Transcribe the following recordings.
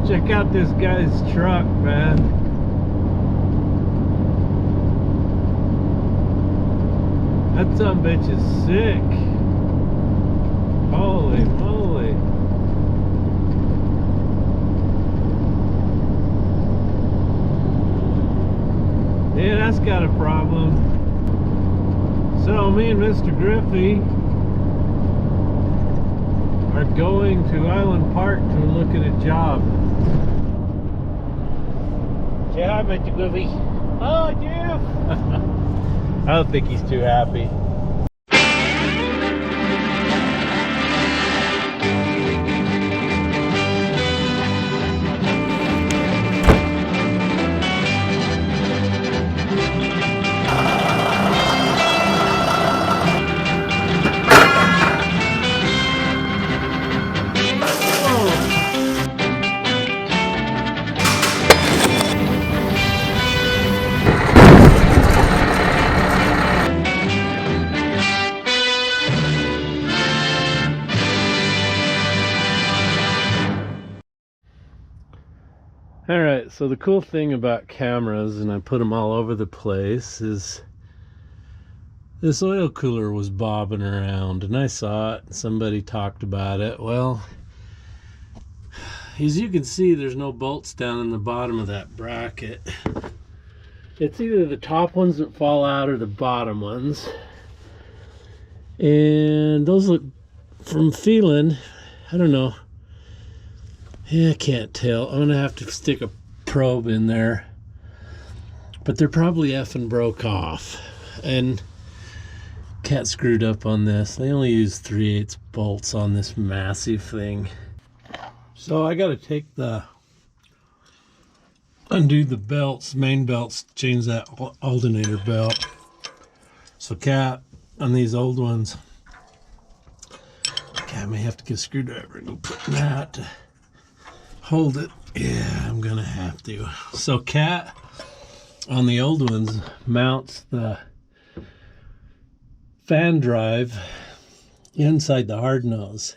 Check out this guy's truck, man. That sumbitch is sick. Holy moly. Yeah, that's got a problem. So me and Mr. Griffey are going to Island Park to look at a job. Say hi, Mr. Griffey. Oh, Jeff. I don't think he's too happy. Alright, so the cool thing about cameras, and I put them all over the place, is this oil cooler was bobbing around, and I saw it, and somebody talked about it. Well, as you can see, there's no bolts down in the bottom of that bracket. It's either the top ones that fall out or the bottom ones. And those look, from feeling, I don't know. Yeah, I can't tell. I'm gonna have to stick a probe in there. But they're probably effing broke off. And cat screwed up on this. They only use 3/8 bolts on this massive thing. So I gotta undo the belts, main belts, change that alternator belt. So cat, on these old ones, I may have to get a screwdriver and go put that. Hold it. Yeah, I'm gonna have to. So cat on the old ones mounts the fan drive inside the hard nose.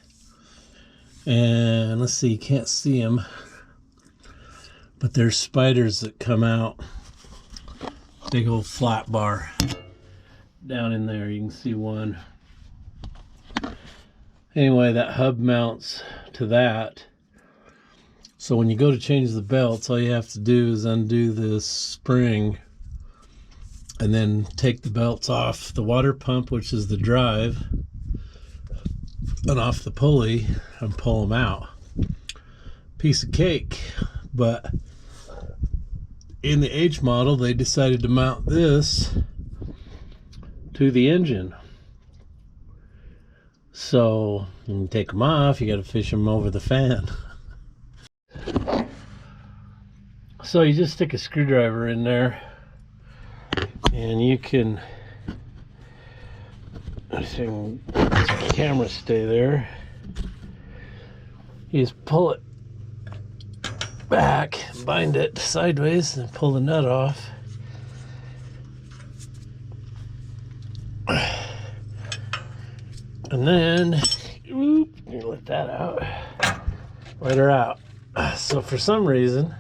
And let's see, you can't see them, but there's spiders that come out. Big old flat bar down in there. You can see one. Anyway, that hub mounts to that. So when you go to change the belts, all you have to do is undo this spring and then take the belts off the water pump, which is the drive, and off the pulley and pull them out. Piece of cake. But in the H model, they decided to mount this to the engine. So when you take them off, you got to fish them over the fan. So you just stick a screwdriver in there, and you can, I think the camera stay there. You just pull it back, bind it sideways, and pull the nut off. And then, whoop, you let that out, let her out. So for some reason,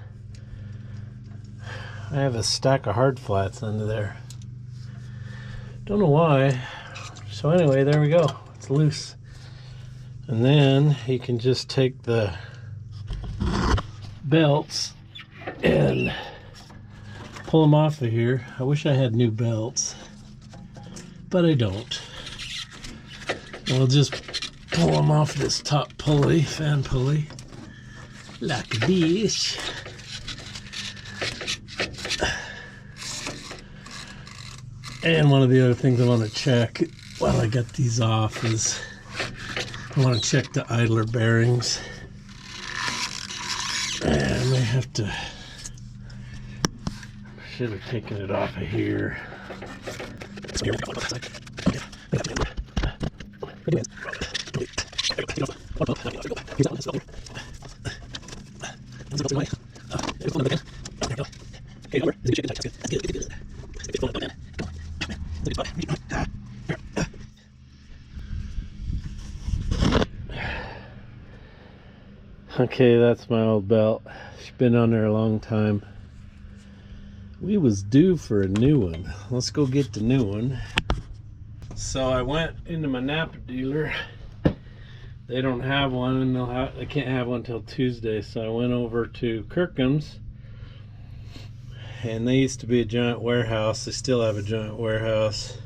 I have a stack of hard flats under there. Don't know why. So anyway, there we go. It's loose. And then you can just take the belts and pull them off of here. I wish I had new belts, but I don't. I'll just pull them off this top pulley, fan pulley, like this. And one of the other things I want to check while I get these off is I want to check the idler bearings. And I may have to, should have taken it off of here. Okay, that's my old belt. It's been on there a long time. We was due for a new one. Let's go get the new one. So I went into my Napa dealer. They don't have one, and they can't have one till Tuesday. So I went over to Kirkham's, and they used to be a giant warehouse. They still have a giant warehouse,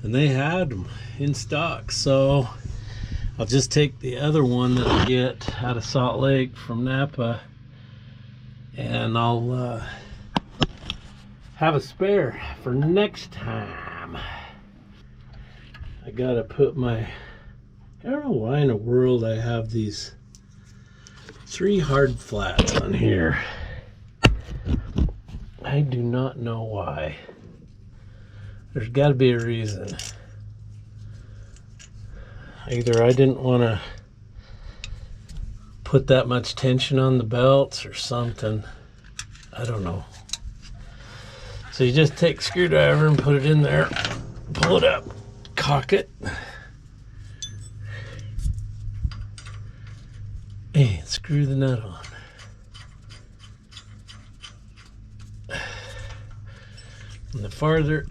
and they had them in stock. So I'll just take the other one that I get out of Salt Lake from Napa, and I'll have a spare for next time. I gotta put my, I don't know why in the world I have these 3 hard flats on here. I do not know why. There's got to be a reason. Either I didn't want to put that much tension on the belts or something. I don't know. So you just take a screwdriver and put it in there, pull it up, cock it, and screw the nut on. And the farther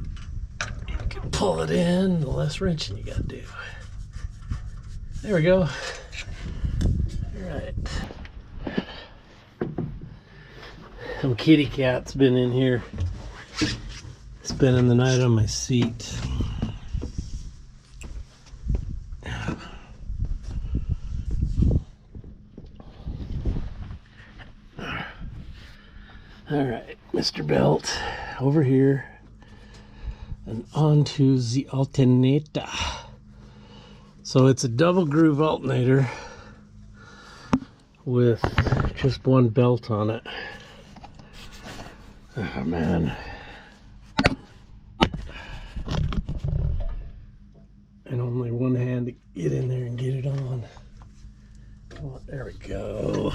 you can pull it in, the less wrenching you gotta do. There we go. All right. Some kitty cat's been in here, spending the night on my seat. All right, Mr. Belt, over here and onto the alternator. So it's a double groove alternator with just one belt on it. Oh man. And only one hand to get in there and get it on. Oh, there we go.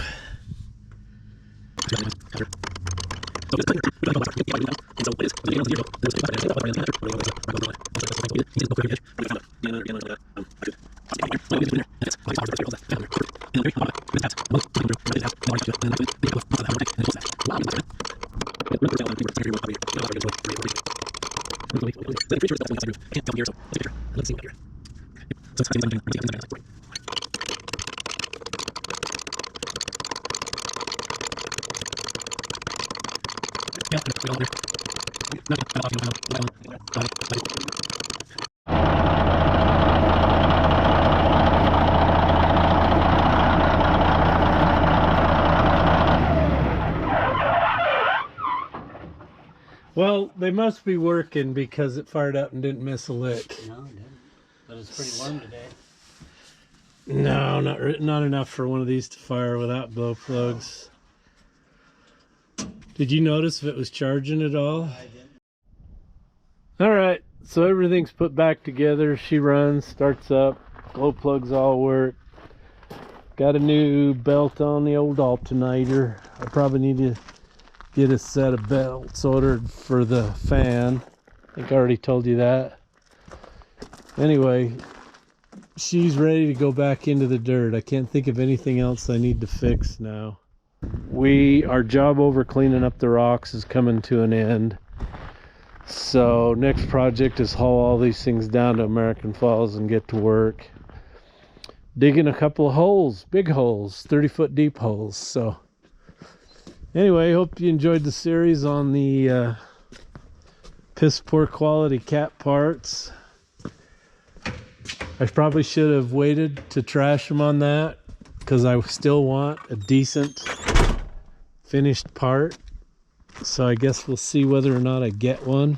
Well, they must be working because it fired up and didn't miss a lick. No, it didn't. But it's pretty warm today. No, not enough for one of these to fire without glow plugs. Did you notice if it was charging at all? I did. All right, so everything's put back together. She runs, starts up, glow plugs all work. Got a new belt on the old alternator. I probably need to get a set of belts ordered for the fan. I think I already told you that. Anyway, she's ready to go back into the dirt. I can't think of anything else I need to fix now. Our job over cleaning up the rocks is coming to an end. So next project is haul all these things down to American Falls and get to work. Digging a couple of holes, big holes, 30-foot deep holes. So anyway, hope you enjoyed the series on the piss poor quality cat parts. I probably should have waited to trash them on that because I still want a decent finished part. So I guess we'll see whether or not I get one.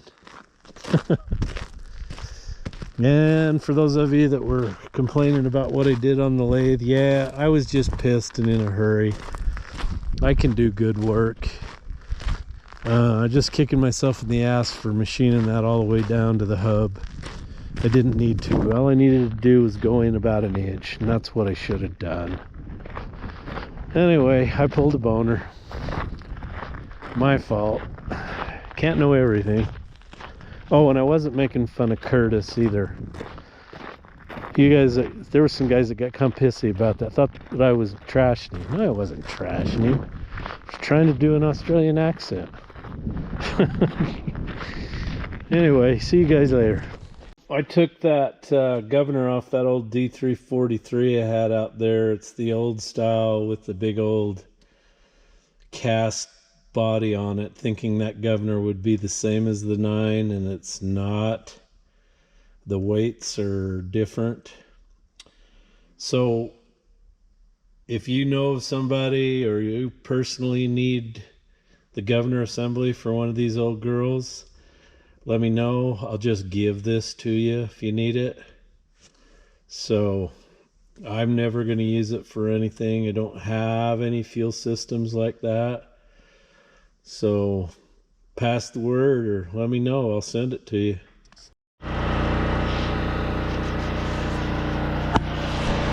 And for those of you that were complaining about what I did on the lathe, yeah, I was just pissed and in a hurry. I can do good work. Just kicking myself in the ass for machining that all the way down to the hub. I didn't need to. All I needed to do was go in about an inch, and that's what I should have done. Anyway, I pulled a boner. My fault. Can't know everything. Oh, and I wasn't making fun of Curtis either. You guys, there were some guys that got kind of pissy about that. Thought that I was trashing you. No, I wasn't trashing you. I was trying to do an Australian accent. Anyway, see you guys later. I took that governor off that old D343 I had out there. It's the old style with the big old cast body on it, thinking that governor would be the same as the 9, and it's not. The weights are different. So if you know of somebody or you personally need the governor assembly for one of these old girls, let me know. I'll just give this to you if you need it. So I'm never going to use it for anything. I don't have any fuel systems like that. So pass the word or let me know. I'll send it to you.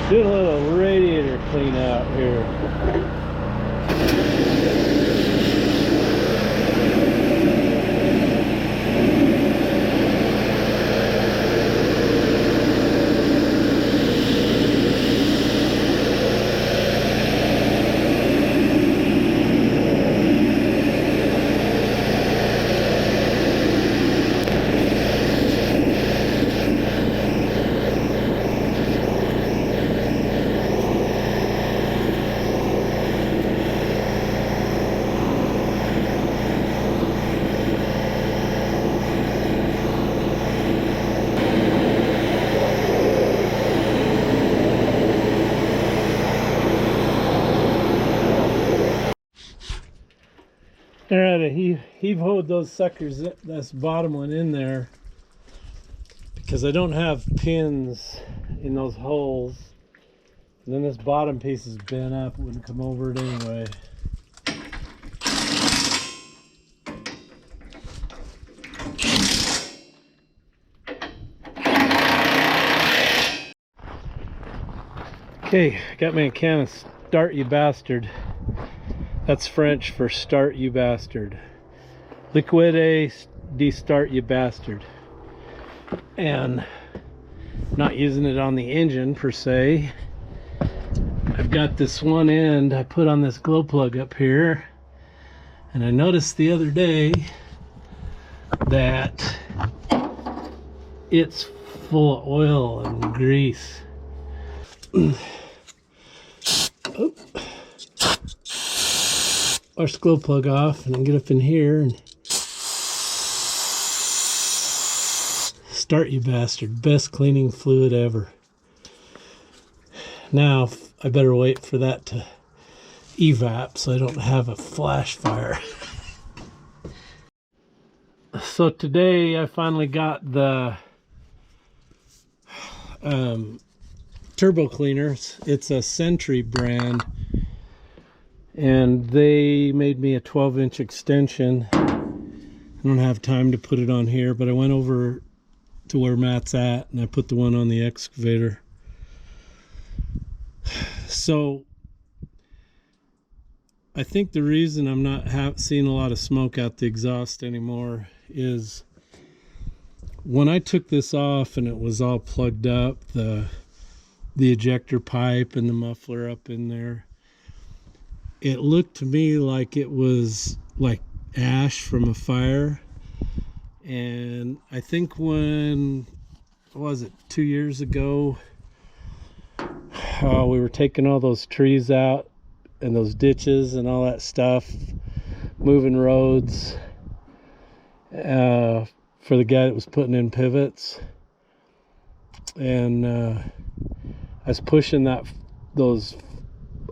Doing a little radiator clean out here. Alright, heave hold those suckers, this bottom one in there, because I don't have pins in those holes. And then this bottom piece is bent up, it wouldn't come over it anyway. Okay, got me a can of Start You Bastard. That's French for start you bastard. Liquide de start you bastard. And not using it on the engine per se. I've got this one end I put on this glow plug up here. And I noticed the other day that it's full of oil and grease. Oh. Our glow plug off and then get up in here and Start You Bastard. Best cleaning fluid ever. Now I better wait for that to evap so I don't have a flash fire. So today I finally got the turbo cleaners. It's a Sentry brand. And they made me a 12-inch extension. I don't have time to put it on here, but I went over to where Matt's at and I put the one on the excavator. So I think the reason I'm not seeing a lot of smoke out the exhaust anymore is when I took this off and it was all plugged up, the ejector pipe and the muffler up in there, it looked to me like it was like ash from a fire. And I think when, what was it, 2 years ago, we were taking all those trees out and those ditches and all that stuff, moving roads for the guy that was putting in pivots. And I was pushing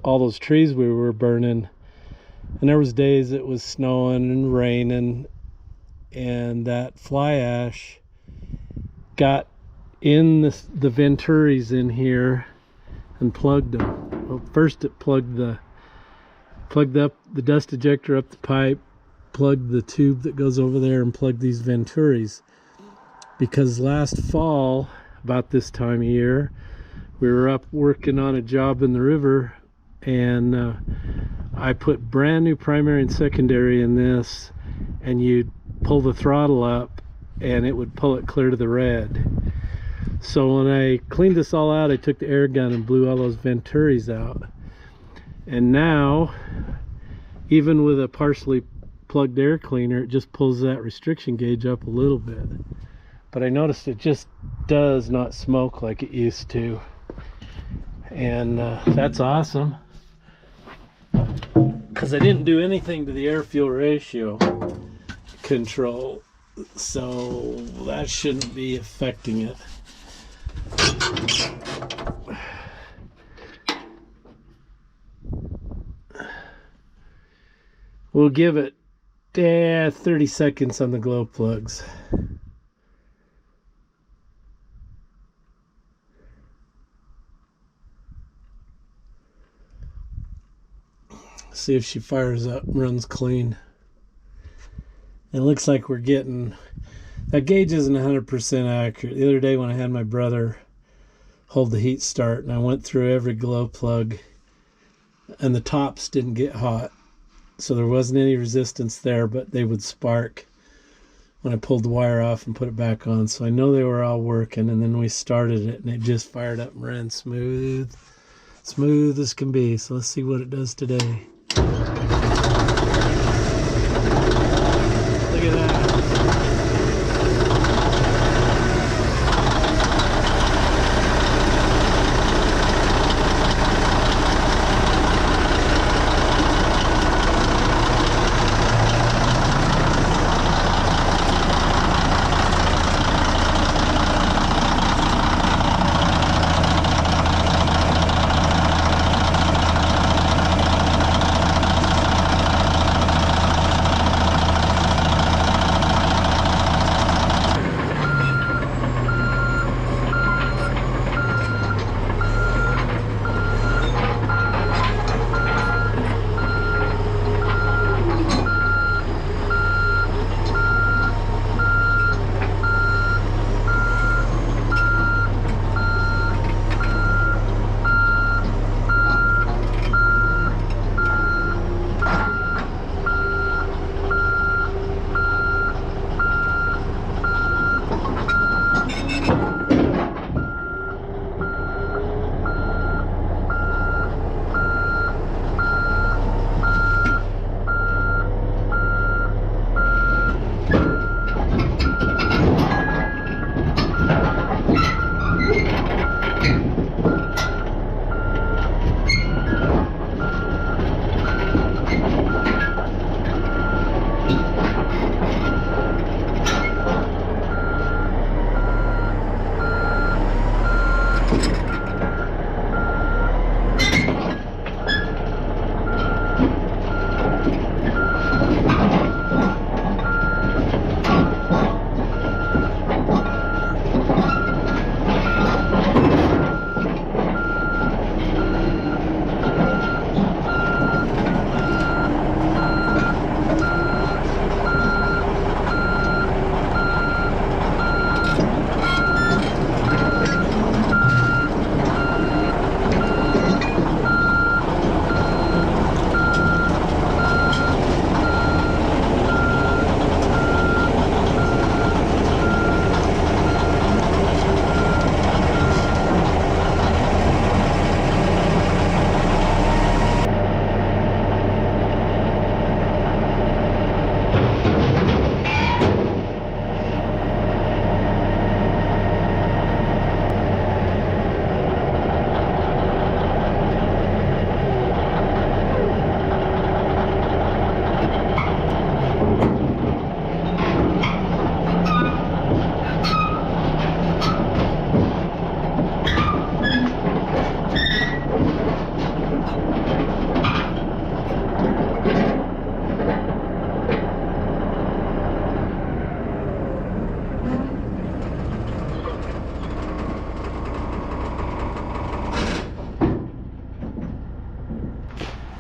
all those trees we were burning, and there was days it was snowing and raining, and that fly ash got in the venturis in here and plugged them. Well, first it plugged up the dust ejector up the pipe, plugged the tube that goes over there, and plugged these venturis, because last fall about this time of year we were up working on a job in the river, and I put brand new primary and secondary in this, and you'd pull the throttle up and it would pull it clear to the red. So when I cleaned this all out, I took the air gun and blew all those venturis out. And now, even with a partially plugged air cleaner, it just pulls that restriction gauge up a little bit. But I noticed it just does not smoke like it used to. And that's awesome, because I didn't do anything to the air-fuel ratio control, so that shouldn't be affecting it. We'll give it 30 seconds on the glow plugs. See if she fires up, runs clean. It looks like we're getting, that gauge isn't 100% accurate. The other day when I had my brother hold the heat start and I went through every glow plug and the tops didn't get hot. So there wasn't any resistance there, but they would spark when I pulled the wire off and put it back on. So I know they were all working, and then we started it and it just fired up and ran smooth. Smooth as can be. So let's see what it does today. Look at that.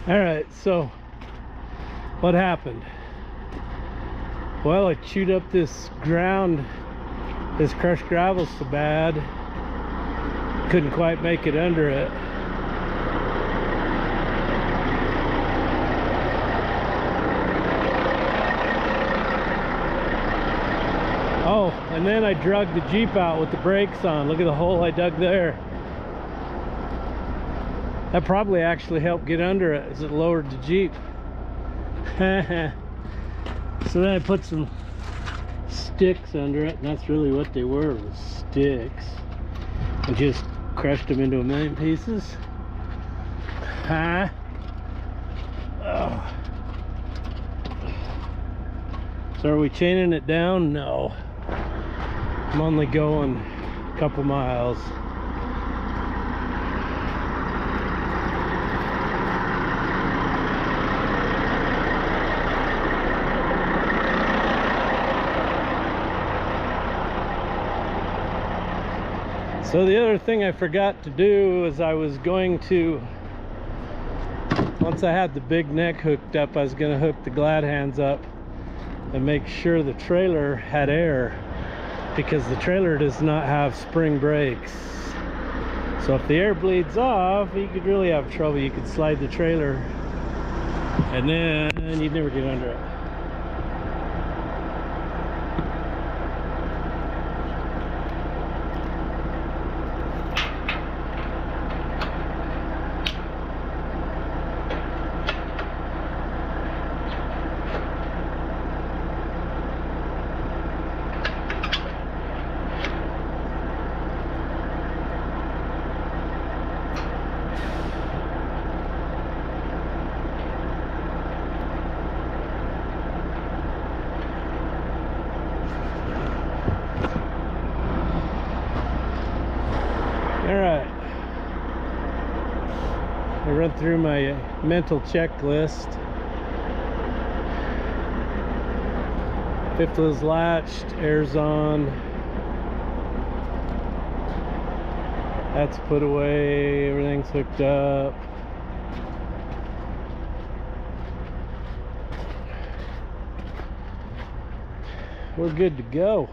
All right, so what happened? Well, I chewed up this ground, this crushed gravel so bad, couldn't quite make it under it. Oh, And then I drug the Jeep out with the brakes on. Look at the hole I dug there. That probably actually helped get under it as it lowered the Jeep. So then I put some sticks under it, and that's really what they were, was sticks. And just crushed them into a million pieces. Oh. So are we chaining it down? No. I'm only going a couple miles. So the other thing I forgot to do is I was going to, once I had the big neck hooked up, I was going to hook the glad hands up and make sure the trailer had air, because the trailer does not have spring brakes. So if the air bleeds off, you could really have trouble. You could slide the trailer and then you'd never get under it. Alright, I run through my mental checklist. Fifth wheel's latched, air's on. That's put away, everything's hooked up. We're good to go.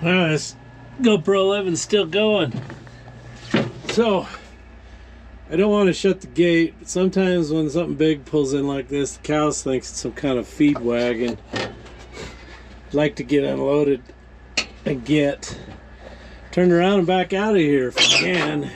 Alright, this GoPro 11's still going. So, I don't want to shut the gate, but sometimes when something big pulls in like this, the cows think it's some kind of feed wagon. I'd like to get unloaded and get turned around and back out of here if I can.